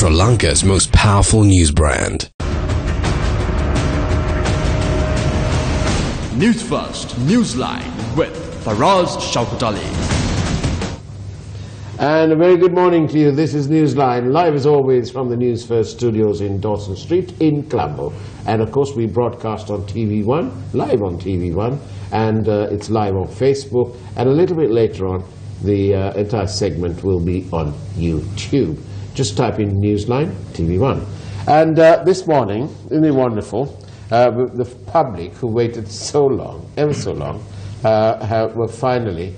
Sri Lanka's most powerful news brand. Newsfirst Newsline with Faraz Shaukat Ali. And a very good morning to you. This is Newsline, live as always from the Newsfirst studios in Dawson Street in Colombo. And of course we broadcast on TV1, live on TV1, and it's live on Facebook. And a little bit later on, the entire segment will be on YouTube. Just type in Newsline TV1. And this morning, isn't it wonderful? The public who waited so long, ever so long, were finally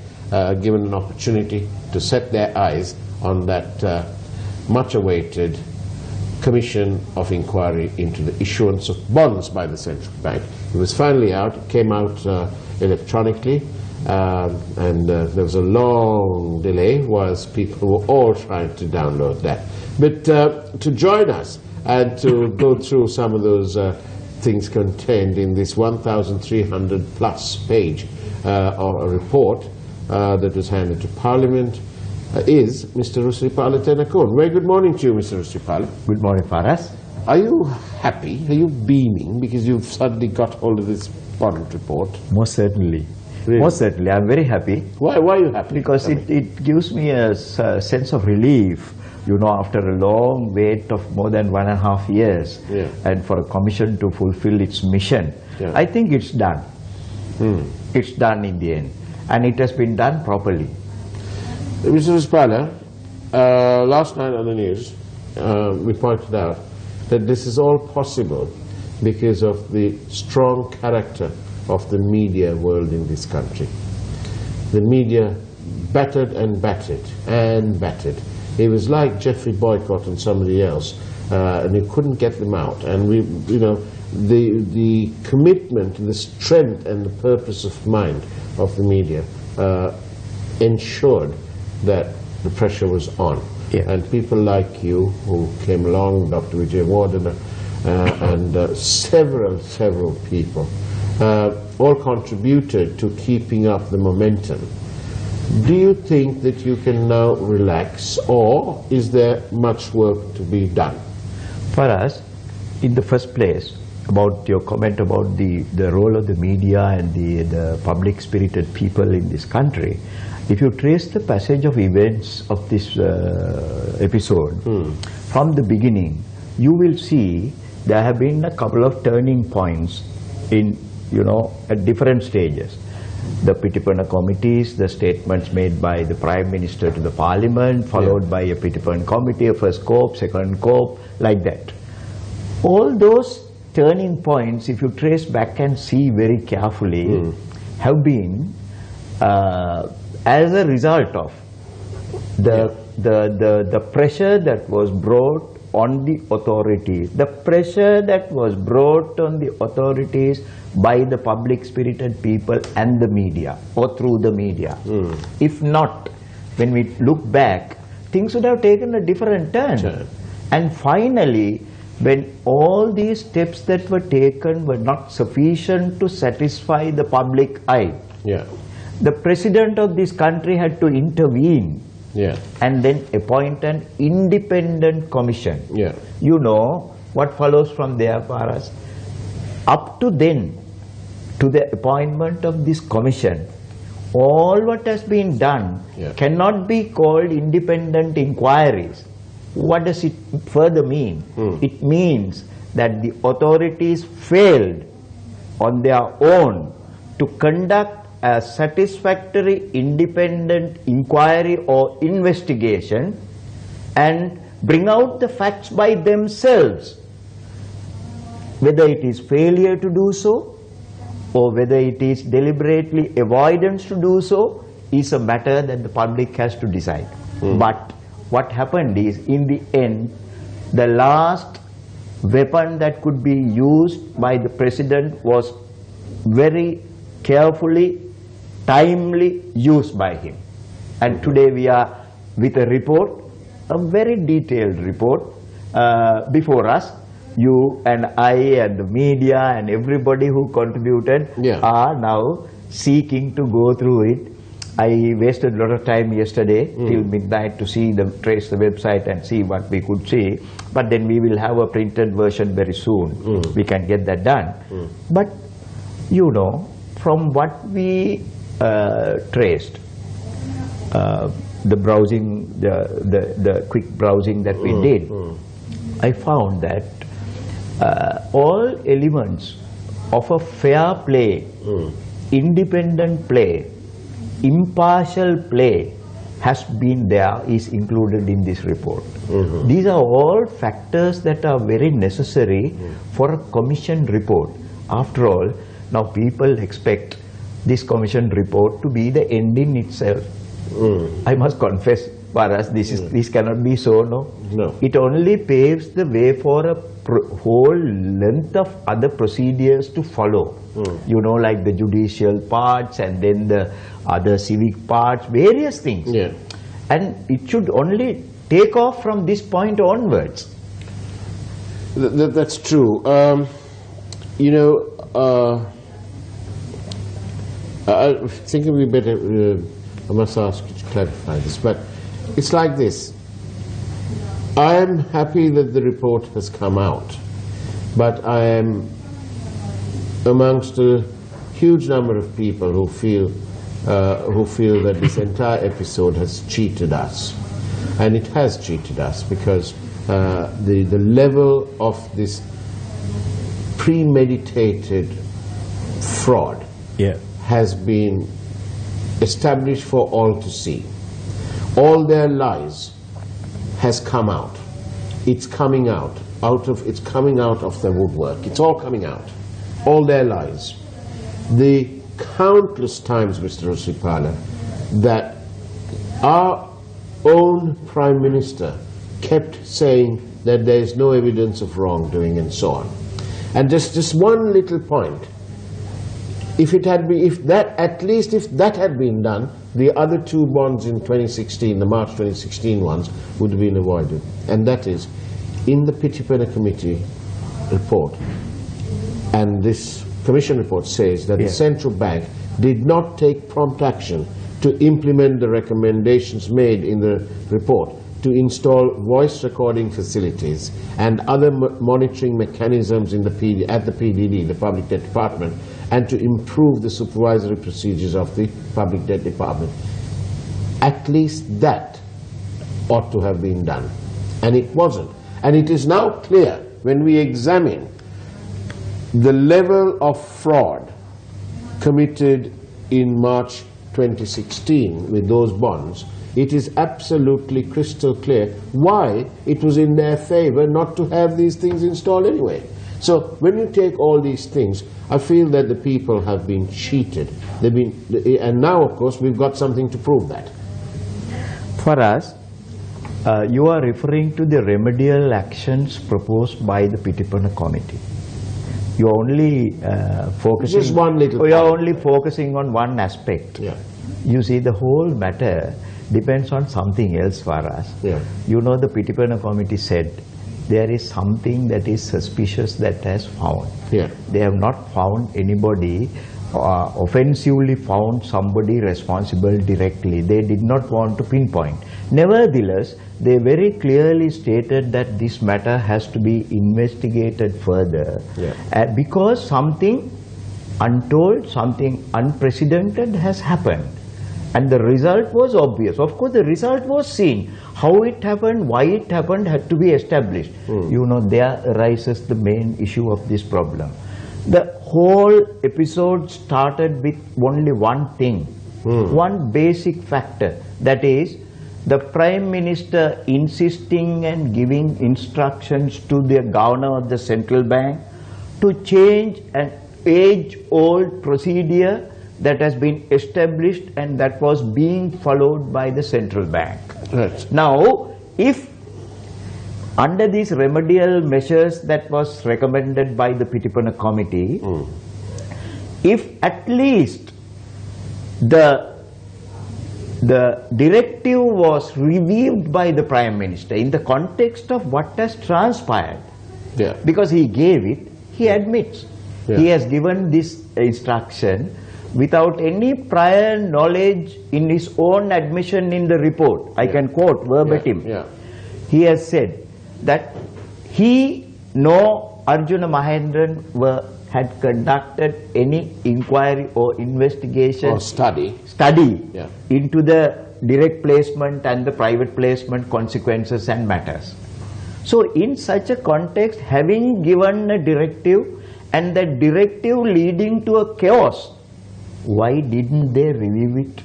given an opportunity to set their eyes on that much-awaited Commission of Inquiry into the issuance of bonds by the central bank. It was finally out. It came out electronically, and there was a long delay whilst people were all trying to download that. But to join us and to go through some of those things contained in this 1,300 plus page report that was handed to Parliament is Mr. Rusiripala Tennakoon. Very good morning to you, Mr. Rusiripala. Good morning, Faraz. Are you happy? Are you beaming because you've suddenly got hold of this bond report? Most certainly. Really? Most certainly. I'm very happy. Why are you happy? Because it gives me a sense of relief, you know, after a long wait of more than 1.5 years, Yeah. and for a commission to fulfill its mission. Yeah. I think it's done. It's done in the end. And it has been done properly. Mr. Rusiripala, last night on the news, we pointed out that this is all possible because of the strong character of the media world in this country. The media battered and battered and battered. It was like Jeffrey Boycott and somebody else, and you couldn't get them out. And we, you know, the commitment, the strength, and the purpose of mind of the media ensured that the pressure was on. Yeah. And people like you who came along, Dr. Vijay Wardana, and several people, all contributed to keeping up the momentum. Do you think that you can now relax, or is there much work to be done? For us, in the first place, about your comment about the role of the media and the public-spirited people in this country, if you trace the passage of events of this episode, from the beginning, you will see there have been a couple of turning points in, you know, at different stages. The Pitipana committees, the statements made by the Prime Minister to the Parliament, followed by a Pitipana committee, a first COP, second COP, like that. All those turning points, if you trace back and see very carefully, have been as a result of the pressure that was brought on the authorities, the pressure that was brought on the authorities by the public-spirited people and the media, or through the media. If not, when we look back, things would have taken a different turn. Sure. And finally, when all these steps that were taken were not sufficient to satisfy the public eye, the president of this country had to intervene and then appoint an independent commission. You know what follows from there, Paras? Up to then, to the appointment of this commission, all what has been done cannot be called independent inquiries. What does it further mean? It means that the authorities failed on their own to conduct a satisfactory independent inquiry or investigation and bring out the facts by themselves. Whether it is failure to do so or whether it is deliberately avoidance to do so is a matter that the public has to decide. But what happened is, in the end, the last weapon that could be used by the president was very carefully, timely used by him. And today we are with a report, a very detailed report before us. You and I and the media and everybody who contributed are now seeking to go through it I wasted a lot of time yesterday till midnight to trace the website and see what we could see. But then we will have a printed version very soon. We can get that done. But you know, from what we traced, the browsing, the quick browsing that we did, I found that all elements of a fair play, independent play, impartial play has been there, is included in this report. These are all factors that are very necessary for a commission report. After all, now people expect this commission report to be the end in itself. I must confess, for us, this cannot be so, no? It only paves the way for a whole length of other procedures to follow. You know, like the judicial parts and then the other civic parts, various things. And it should only take off from this point onwards. That's true. You know, I think we better, I must ask you to clarify this, but it's like this. I am happy that the report has come out, but I am amongst a huge number of people who feel that this entire episode has cheated us, and it has cheated us because the level of this premeditated fraud has been established for all to see. All their lies has come out. It's coming out. It's coming out of the woodwork. It's all coming out. All their lies. The countless times, Mr. Rusiripala, that our own Prime Minister kept saying that there is no evidence of wrongdoing and so on. And just one little point. If that had been done, the other two bonds in 2016, the March 2016 ones, would have been avoided. And that is, in the Pitipena Committee report, and this Commission report says that the central bank did not take prompt action to implement the recommendations made in the report to install voice recording facilities and other monitoring mechanisms at the PDD, the Public Debt Department, and to improve the supervisory procedures of the Public Debt Department. At least that ought to have been done. And it wasn't. And it is now clear, when we examine the level of fraud committed in March 2016 with those bonds, it is absolutely crystal clear why it was in their favor not to have these things installed anyway. So when you take all these things, I feel that the people have been cheated. And now, of course, we've got something to prove that. For us, you are referring to the remedial actions proposed by the Pitipena Committee. You are only focusing. Just one little. You are only focusing on one aspect. You see, the whole matter depends on something else for us. You know, the Pitipena Committee said there is something that is suspicious that has found. They have not found anybody, offensively found somebody responsible directly. They did not want to pinpoint. Nevertheless, they very clearly stated that this matter has to be investigated further because something untold, something unprecedented has happened. And the result was obvious. Of course, the result was seen. How it happened, why it happened had to be established. You know, there arises the main issue of this problem. The whole episode started with only one thing, one basic factor. That is, the Prime Minister insisting and giving instructions to the Governor of the Central Bank to change an age-old procedure that has been established and that was being followed by the Central Bank. Now, if under these remedial measures that was recommended by the Pitipena Committee, if at least the directive was reviewed by the Prime Minister in the context of what has transpired, because he gave it, he admits. He has given this instruction, without any prior knowledge in his own admission in the report, I can quote verbatim, he has said that he nor Arjuna Mahendran had conducted any inquiry or investigation or study into the direct placement and the private placement consequences and matters. So in such a context, having given a directive and that directive leading to a chaos, why didn't they review it?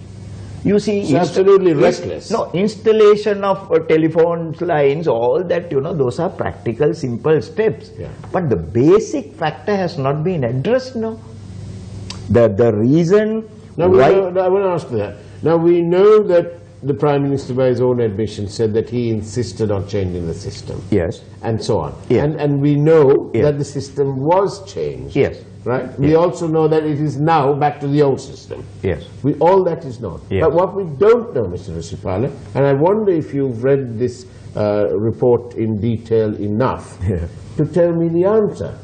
You see, it's absolutely reckless. No, installation of telephone lines, all that, those are practical, simple steps. But the basic factor has not been addressed, no. The reason why... I want to ask that. Now, we know that the Prime Minister, by his own admission, said that he insisted on changing the system. Yes. And so on. Yes. And we know that the system was changed. Yes. Right? We also know that it is now back to the old system. Yes. All that is known. Yes. But what we don't know, Mr. Rusiripala, and I wonder if you've read this report in detail enough to tell me the answer.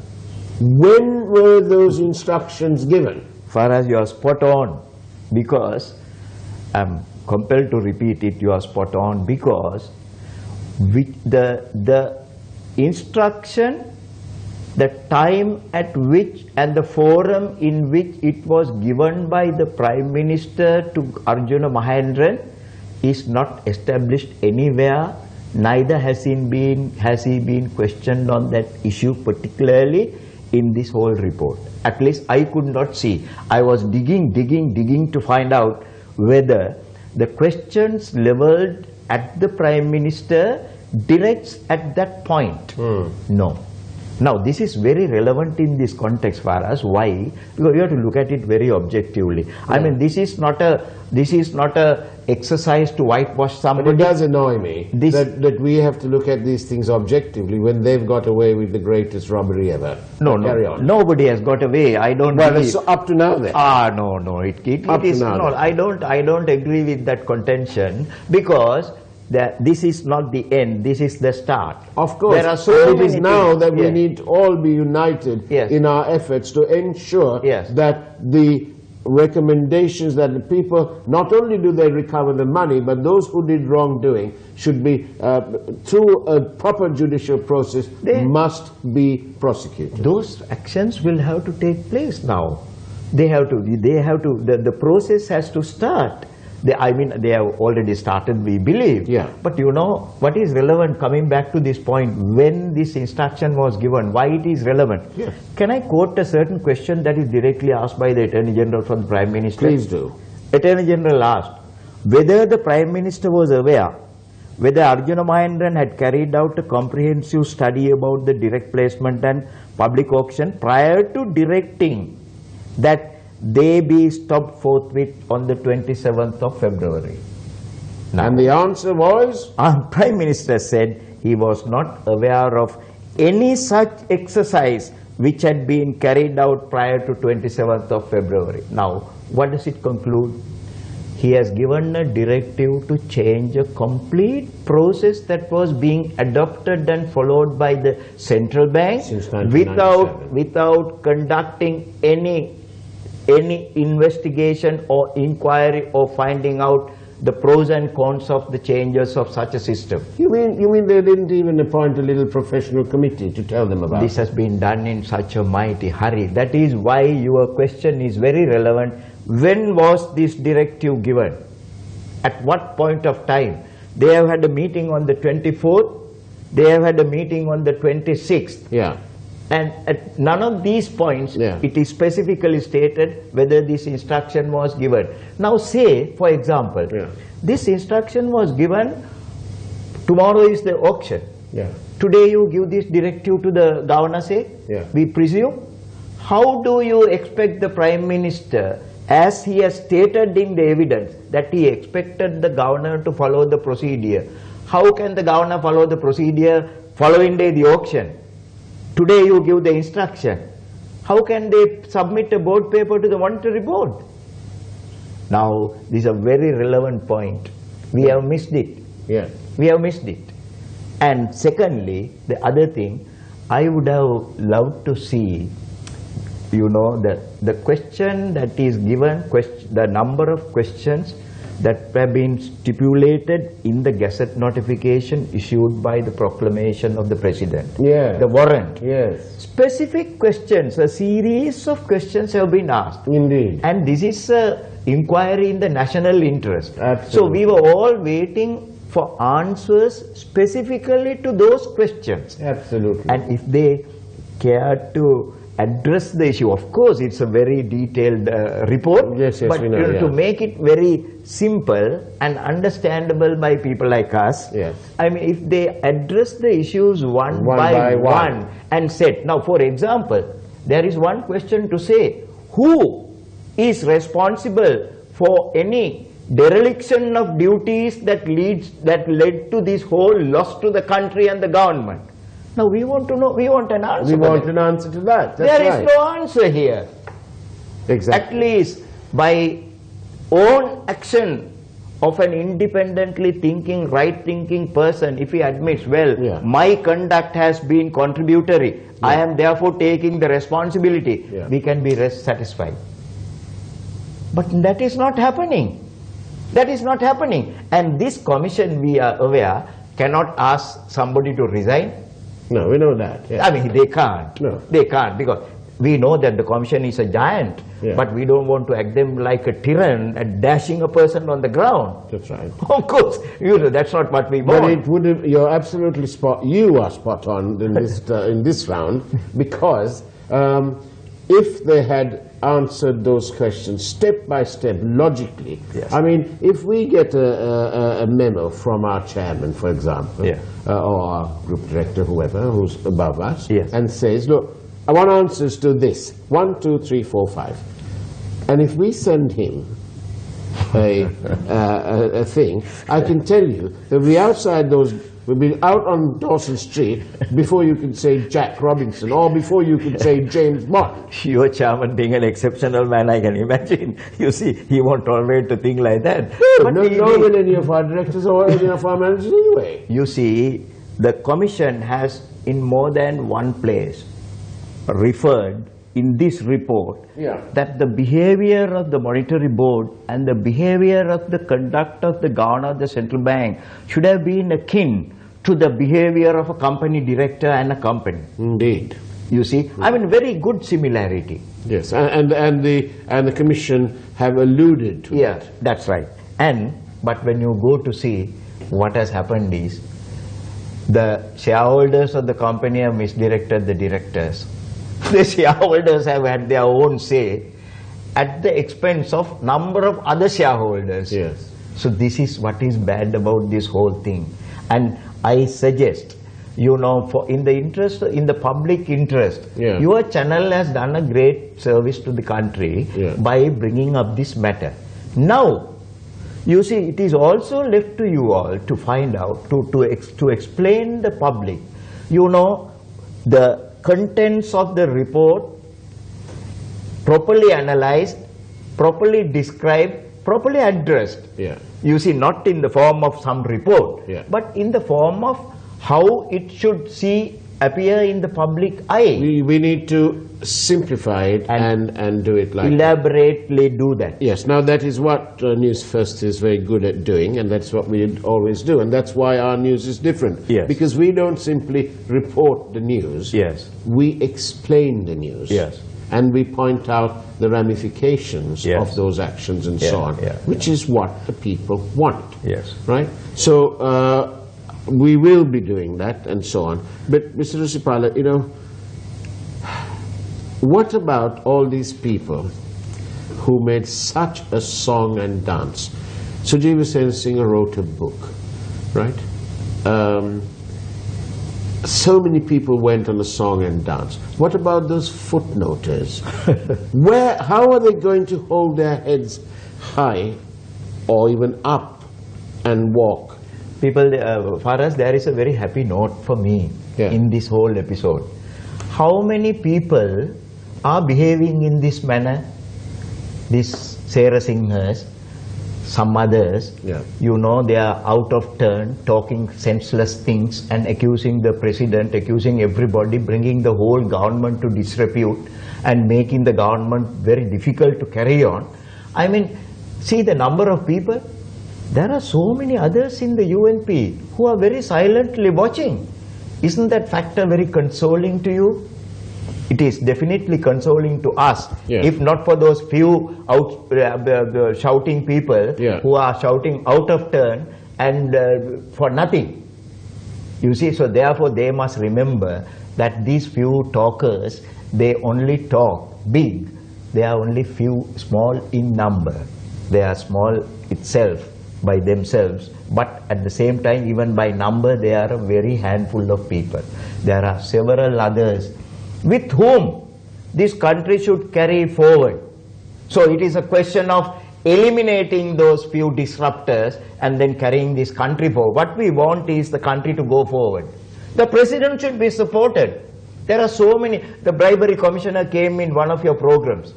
When were those instructions given? Faraz, you are spot on, because I'm compelled to repeat it, you are spot on, because the instruction, the time at which and the forum in which it was given by the Prime Minister to Arjuna Mahendran is not established anywhere, neither has he been questioned on that issue, particularly in this whole report. At least I could not see. I was digging to find out whether the questions leveled at the Prime Minister directs at that point. No. Now, this is very relevant in this context for us. Why? Because you have to look at it very objectively. I mean, this is not a exercise to whitewash somebody. But it does annoy me that we have to look at these things objectively when they've got away with the greatest robbery ever. Carry on. Nobody has got away. I don't. Well, it's up to now then. No. It is not. I don't agree with that contention, because this is not the end, this is the start. Of course. There are so many it is now things. that we need to all be united in our efforts to ensure that the recommendations that the people, not only do they recover the money, but those who did wrongdoing should be, through a proper judicial process, must be prosecuted. Those actions will have to take place now. The process has to start. They have already started, we believe. But what is relevant, coming back to this point, when this instruction was given, why it is relevant? Can I quote a certain question that is directly asked by the Attorney General from the Prime Minister? Please do. Attorney General asked whether the Prime Minister was aware whether Arjuna Mahendran had carried out a comprehensive study about the direct placement and public auction prior to directing that they be stopped forthwith on the 27th of February. And the answer was? Prime Minister said he was not aware of any such exercise which had been carried out prior to 27th of February. Now, what does it conclude? He has given a directive to change a complete process that was being adopted and followed by the central bank without conducting any investigation or inquiry or finding out the pros and cons of the changes of such a system. You mean they didn't even appoint a little professional committee to tell them about this? Has been done in such a mighty hurry. That is why your question is very relevant. When was this directive given? At what point of time? They have had a meeting on the 24th. They have had a meeting on the 26th. And at none of these points, it is specifically stated whether this instruction was given. Now say, for example, this instruction was given, tomorrow is the auction. Today you give this directive to the governor, say, we presume. How do you expect the Prime Minister, as he has stated in the evidence, that he expected the governor to follow the procedure? How can the governor follow the procedure following day the auction? Today you give the instruction. How can they submit a board paper to the monetary board? Now, this is a very relevant point. We have missed it. We have missed it. And secondly, the other thing, I would have loved to see, you know, the question that is given, the number of questions that have been stipulated in the Gazette notification issued by the proclamation of the President. Yeah. The warrant. Yes. Specific questions, a series of questions have been asked. Indeed. And this is an inquiry in the national interest. Absolutely. So we were all waiting for answers specifically to those questions. Absolutely. And if they care to address the issue, of course it's a very detailed report, yes, but we know, to make it very simple and understandable by people like us, yes. I mean, if they address the issues one by one and said, now for example, there is one question to say, who is responsible for any dereliction of duties that led to this whole loss to the country and the government? Now we want to know, we want an answer. We want an answer to that. That's there right. is no answer here. Exactly. At least by own action of an independently thinking, right-thinking person, if he admits, well, my conduct has been contributory, I am therefore taking the responsibility, we can be satisfied. But that is not happening. That is not happening. And this commission, we are aware, cannot ask somebody to resign. No, we know that. I mean, they can't. No. They can't, because we know that the commission is a giant, but we don't want to act them like a tyrant and dashing a person on the ground. That's right. Of course, you know, that's not what we want. But it would have, you're absolutely you are spot on in this, in this round, because if they had answered those questions step by step, logically, I mean, if we get a memo from our chairman, for example, or our group director, whoever, who's above us, and says, look, I want answers to this, 1, 2, 3, 4, 5. And if we send him a thing, I can tell you that we outside those, we'll be out on Dawson Street before you can say Jack Robinson, or before you can say James Bond. Your chairman being an exceptional man, I can imagine. You see, he won't tolerate to think like that. But no with any of our directors or any of our managers anyway. You see, the commission has in more than one place referred in this report that the behavior of the monetary board and the behavior of the conduct of the governor of the central bank should have been akin to the behavior of a company director and a company. Indeed. You see, I mean, very good similarity. Yes, and the commission have alluded to it. That's right. But when you go to see what has happened is, the shareholders of the company have misdirected the directors. The shareholders have had their own say at the expense of number of other shareholders. Yes. So this is what is bad about this whole thing. And I suggest, you know, in the public interest, your channel has done a great service to the country by bringing up this matter. Now, you see, it is also left to you all to find out, to explain the public, you know, the contents of the report, properly analyzed, properly described, properly addressed. You see, not in the form of some report, but in the form of how it should appear in the public eye. We need to simplify it and do it like elaborately do that. Yes, now that is what News First is very good at doing, and that's what we always do, and that's why our news is different. Because we don't simply report the news, we explain the news. And we point out the ramifications of those actions and so on, which is what the people want. Right? So we will be doing that and so on. But Mr. Rusiripala, you know, what about all these people who made such a song and dance? Sujeeva Sen Singh wrote a book, right? So many people went on a song and dance. What about those footnoters? How are they going to hold their heads high or even up and walk? People, for us, there is a very happy note for me in this whole episode. How many people are behaving in this manner? These Sarah Singhas, some others, you know, they are out of turn, talking senseless things and accusing the president, accusing everybody, bringing the whole government to disrepute. and making the government very difficult to carry on. I mean, see the number of people. There are so many others in the UNP who are very silently watching. Isn't that factor very consoling to you? It is definitely consoling to us, if not for those few shouting people who are shouting out of turn and for nothing. You see, so therefore they must remember that these few talkers, they only talk big. They are only few, small in number. They are small itself by themselves, but at the same time, even by number, they are a very handful of people. There are several others with whom this country should carry forward. So it is a question of eliminating those few disruptors and then carrying this country forward. What we want is the country to go forward. The president should be supported. There are so many. The bribery commissioner came in one of your programs,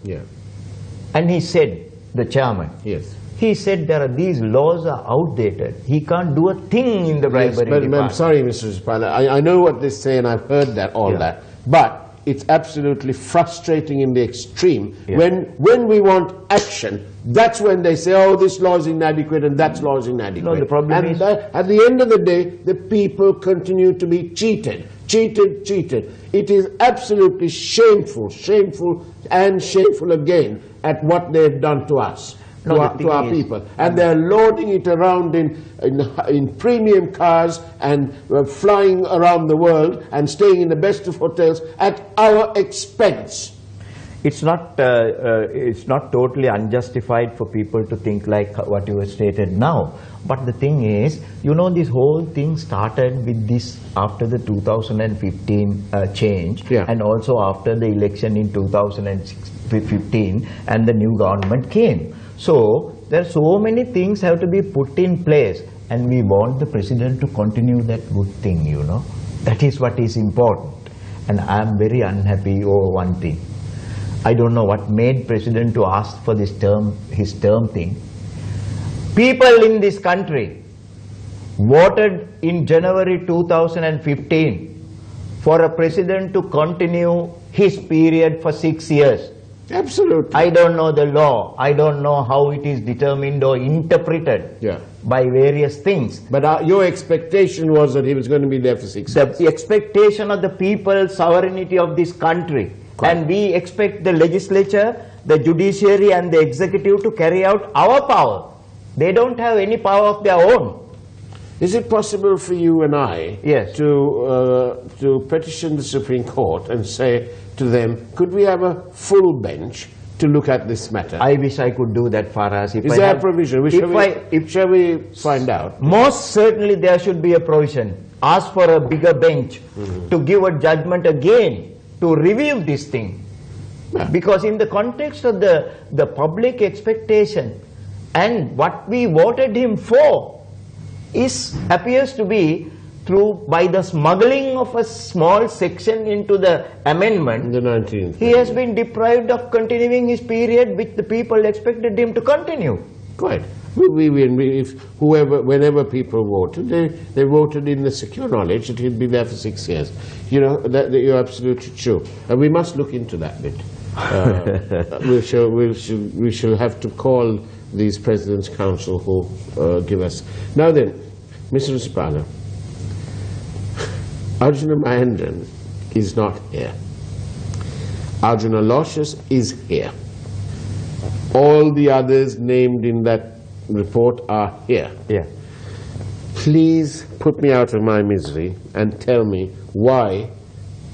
and he said, the chairman, he said these laws are outdated. He can't do a thing in the bribery department. I'm sorry, Mr. Rusiripala. I know what they say, and I've heard that, that. But it's absolutely frustrating in the extreme. When we want action, that's when they say, oh, this law is inadequate and that law is inadequate. No, the problem is at the end of the day, the people continue to be cheated. It is absolutely shameful again at what they've done to us. To our people, and they're loading it around in premium cars and flying around the world and staying in the best of hotels at our expense. It's not totally unjustified for people to think like what you have stated now. But the thing is, you know, this whole thing started with this after the 2015 change, and also after the election in 2015, and the new government came. So there are so many things have to be put in place, and we want the president to continue that good thing, you know. That is what is important. And I am very unhappy over one thing. I don't know what made president to ask for this term, his term thing. People in this country voted in January 2015 for a president to continue his period for 6 years. Absolutely. I don't know the law. I don't know how it is determined or interpreted by various things. But your expectation was that he was going to be there for 6 years. The expectation of the people, sovereignty of this country. And we expect the legislature, the judiciary and the executive to carry out our power. They don't have any power of their own. Is it possible for you and I to petition the Supreme Court and say to them, could we have a full bench to look at this matter? I wish I could do that, Faraz. Is there a provision? Shall we find out? Most certainly there should be a provision. Ask for a bigger bench to give a judgment again, to review this thing. Because in the context of the public expectation and what we voted him for appears to be by the smuggling of a small section into the amendment, the 19th. He has been deprived of continuing his period which the people expected him to continue. Quite. Whenever people voted, they voted in the secure knowledge that he'd be there for 6 years. You know, that you're absolutely true. And we must look into that bit. We shall have to call these President's Council who give us. Now then, Mr. Rusiripala, Arjuna Mahendran is not here. Arjuna Aloysius is here. All the others named in that report are here. Please put me out of my misery and tell me why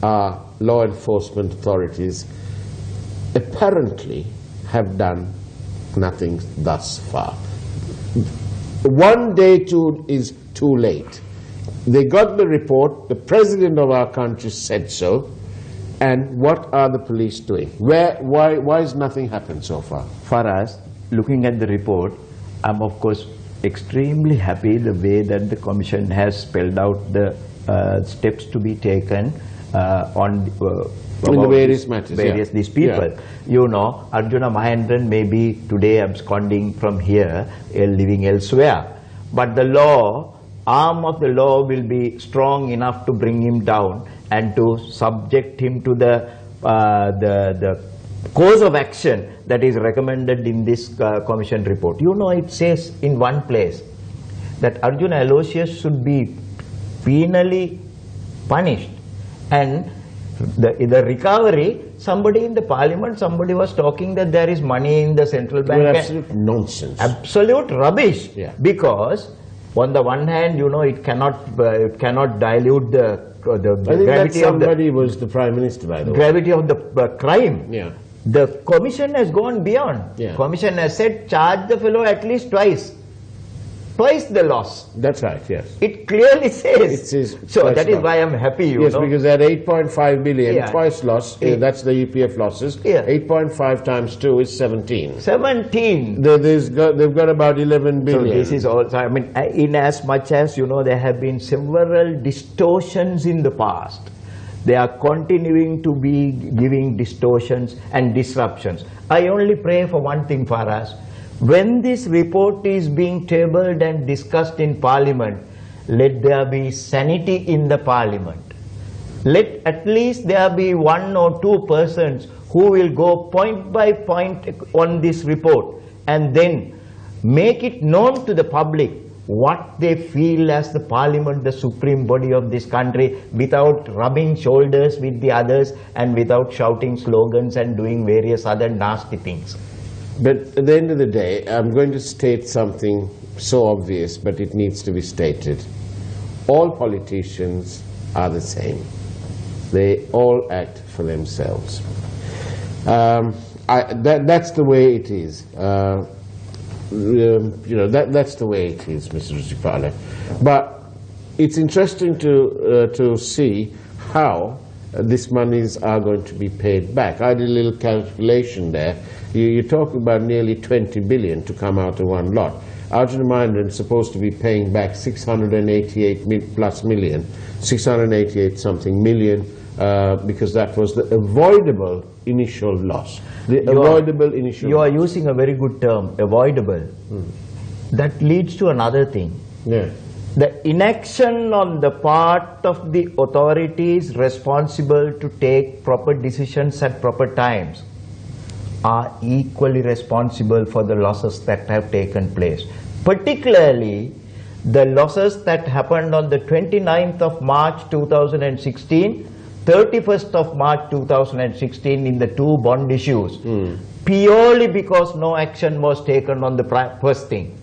our law enforcement authorities apparently have done nothing thus far. One day is too late. They got the report, the president of our country said so, and what are the police doing? Why has nothing happened so far? For us, looking at the report, I'm of course extremely happy the way that the Commission has spelled out the steps to be taken on in the various matters. These people. You know, Arjuna Mahendran may be today absconding from here, living elsewhere. But the arm of the law will be strong enough to bring him down and to subject him to the the course of action that is recommended in this commission report. You know, it says in one place that Arjuna Aloysius should be penally punished, and the recovery, somebody in the parliament, somebody was talking that there is money in the central bank. Well, absolute nonsense. Absolute rubbish. Yeah. Because on the one hand, you know, it cannot dilute the I think gravity that somebody was the Prime Minister, by the way. gravity of the crime. Yeah. The commission has gone beyond. Yeah. Commission has said charge the fellow at least twice the loss. That's right, yes. It clearly says. It says so twice that is loss. why I'm happy, you Yes, know. because at 8.5 billion, Yeah. twice loss, that's the EPF losses. Yeah. 8.5 times 2 is 17. 17. They've got about 11 billion. So this is also, I mean, in as much as, you know, there have been several distortions in the past, they are continuing to be giving distortions and disruptions. I only pray for one thing for us. When this report is being tabled and discussed in Parliament, let there be sanity in the Parliament. Let at least there be 1 or 2 persons who will go point by point on this report and then make it known to the public what they feel as the Parliament, the supreme body of this country, without rubbing shoulders with the others and without shouting slogans and doing various other nasty things. But at the end of the day, I'm going to state something so obvious, but it needs to be stated. All politicians are the same. They all act for themselves. That's the way it is. You know, that's the way it is, Mr. Rusiripala. But it's interesting to see how these monies are going to be paid back. I did a little calculation there. You talk about nearly 20 billion to come out of one lot. Arjuna Mahendran is supposed to be paying back 688 something million, because that was the avoidable initial loss. You are using a very good term, avoidable. That leads to another thing. Yeah. The inaction on the part of the authorities responsible to take proper decisions at proper times are equally responsible for the losses that have taken place. Particularly the losses that happened on the 29th of March 2016, 31st of March 2016 in the 2 bond issues, purely because no action was taken on the first thing.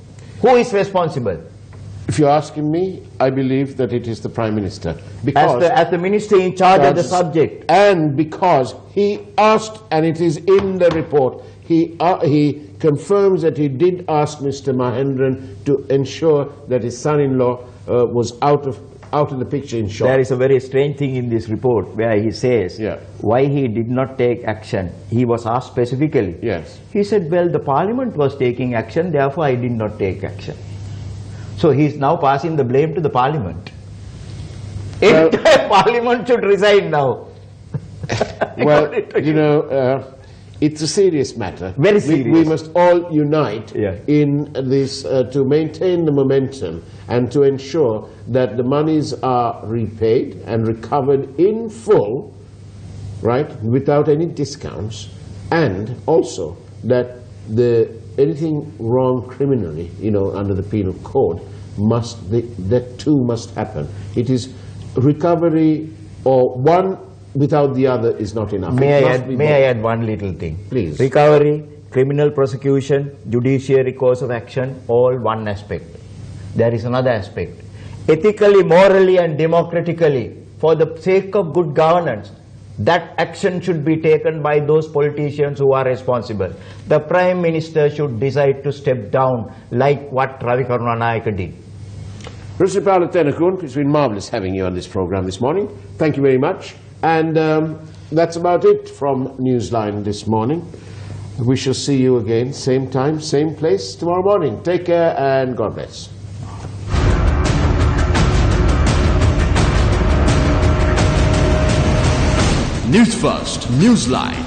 Who is responsible? If you're asking me, I believe that it is the Prime Minister. Because as the minister in charge of the subject. And because he asked, and it is in the report, he confirms that he did ask Mr. Mahendran to ensure that his son-in-law was out of the picture in short. There is a very strange thing in this report where he says why he did not take action. He was asked specifically. Yes. He said, well, the Parliament was taking action, therefore I did not take action. So he is now passing the blame to the Parliament. Well, entire Parliament should resign now. Well, you know, it's a serious matter. Very serious. We must all unite in this to maintain the momentum and to ensure that the monies are repaid and recovered in full, right, without any discounts, and also that anything wrong criminally, you know, under the penal code, that too must happen. It is recovery, or one without the other is not enough. May I add one little thing? Please. Recovery, criminal prosecution, judiciary course of action, all one aspect. There is another aspect. Ethically, morally and democratically, for the sake of good governance, that action should be taken by those politicians who are responsible. The Prime Minister should decide to step down like what Ravi Karunanayake did. Rusiripala Tennakoon, it's been marvellous having you on this program this morning. Thank you very much. And that's about it from Newsline this morning. We shall see you again, same time, same place tomorrow morning. Take care and God bless. Newsfirst, Newsline.